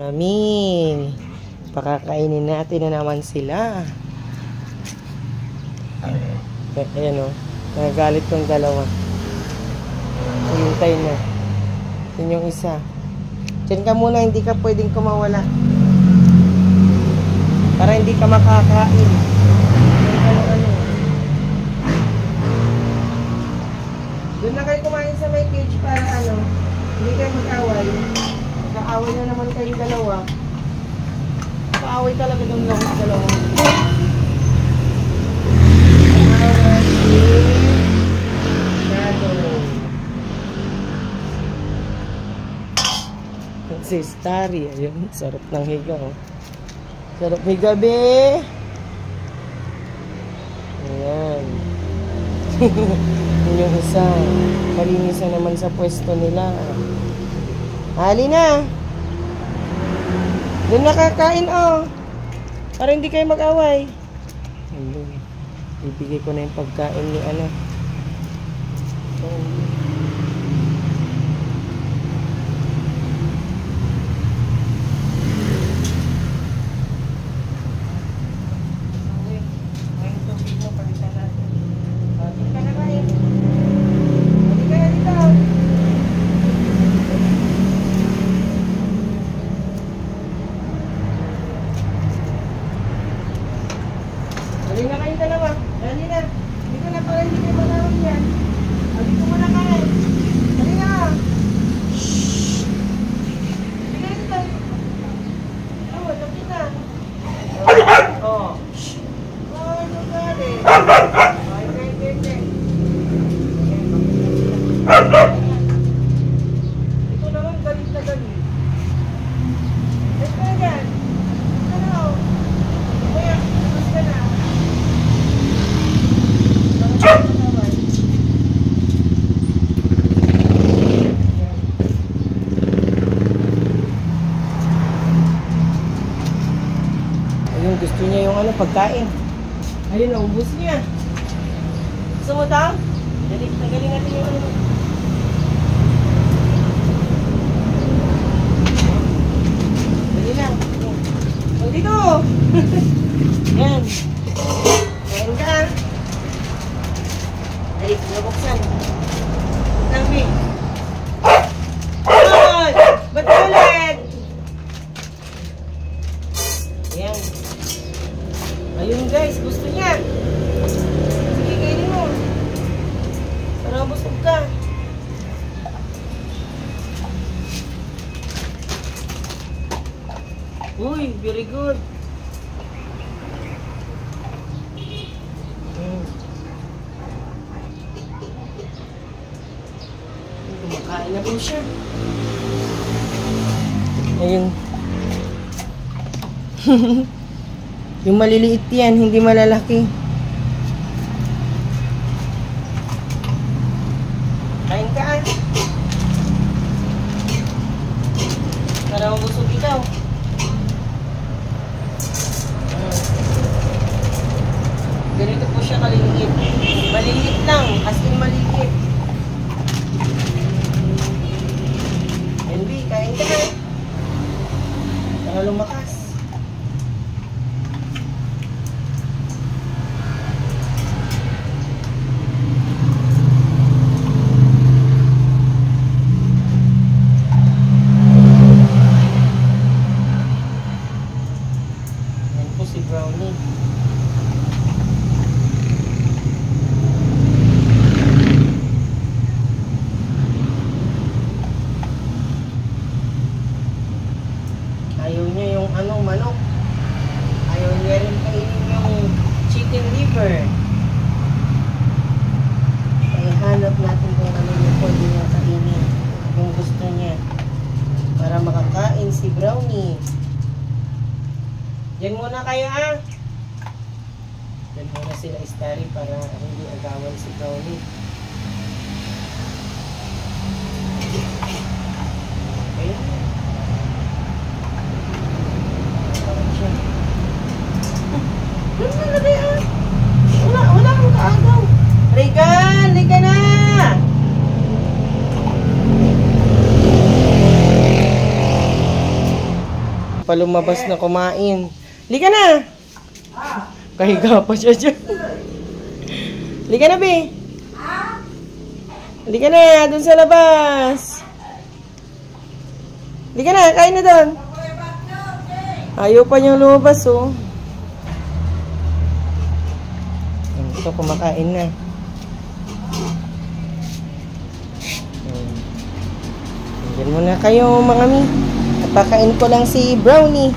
Amin. Pakakainin natin na naman sila. Ayan o. Nagagalit tong dalawa. Hintay na. Yun yung isa. Diyan ka muna, hindi ka pwedeng kumawala. Para hindi ka makakain. Doon na kayo kumain sa may cage para hindi kayo mag-away. Nag-aaway na naman kayong dalawa. Nag-aaway talaga doon lang sa dalawa. Si Starry, ayun, sarap ng higa, oh. Sarap higa, be. Ayan. Yun yung isa. Malinis na naman sa pwesto nila. Hali na. Doon nakakain, oh. Para hindi kayo mag-away. Ayun. Ibigay ko na yung pagkain ni Dali na kayo dalawa. Dali na. Dito na para hindi kayo manawag yan. Dito muna kayo. Dali na. Shhh. Dali na dito. Oh, tapos na. Oh. Shhh. Oh, ito dali. Okay. Ito naman galit na galit. Ito na dyan. Ito na o. Kaya, tapos ka na. Ayun, gusto niya yung pagkain. Ayun, naubos niya. Gusto mo daw? Tanggalin natin yung Dali lang. O, dito! Yan. Kain ka. Dali, nabuksan. Nami. Ay! Ba't ulit? Ayan. Ayun guys, gusto niya. Sige, kainin mo. Para busog ka. Uy, very good. Kumakain na po siya. Ayun. Yung maliliit yan, hindi malalaki. Kain ka. Para mabusog ikaw. Ganito po siya kaliliit. Maliliit lang, as in maliliit. Envy, kain ka. Para lumakas. Yan po si Brownie. Ayaw niya yung manok. Ayaw niya rin kainin yung chicken liver. Kaya hanap natin kung ano yung pwede niya kainin. Kung gusto niya. Para makakain si Brownie. Diyan muna kayo Diyan muna sila Starry para hindi agawan si Brownie. Okay. Wala kang kaagaw. Regan, liga na! pa lumabas na kumain. Lika na! Kahiga pa siya dyan. Lika na, be. Lika na, dun sa labas. Lika na, kain na dun. Ayaw pa niyang lumabas, oh. Ito, kumakain na. Diyan muna kayo, mga mi. Napakain ko lang si Brownie.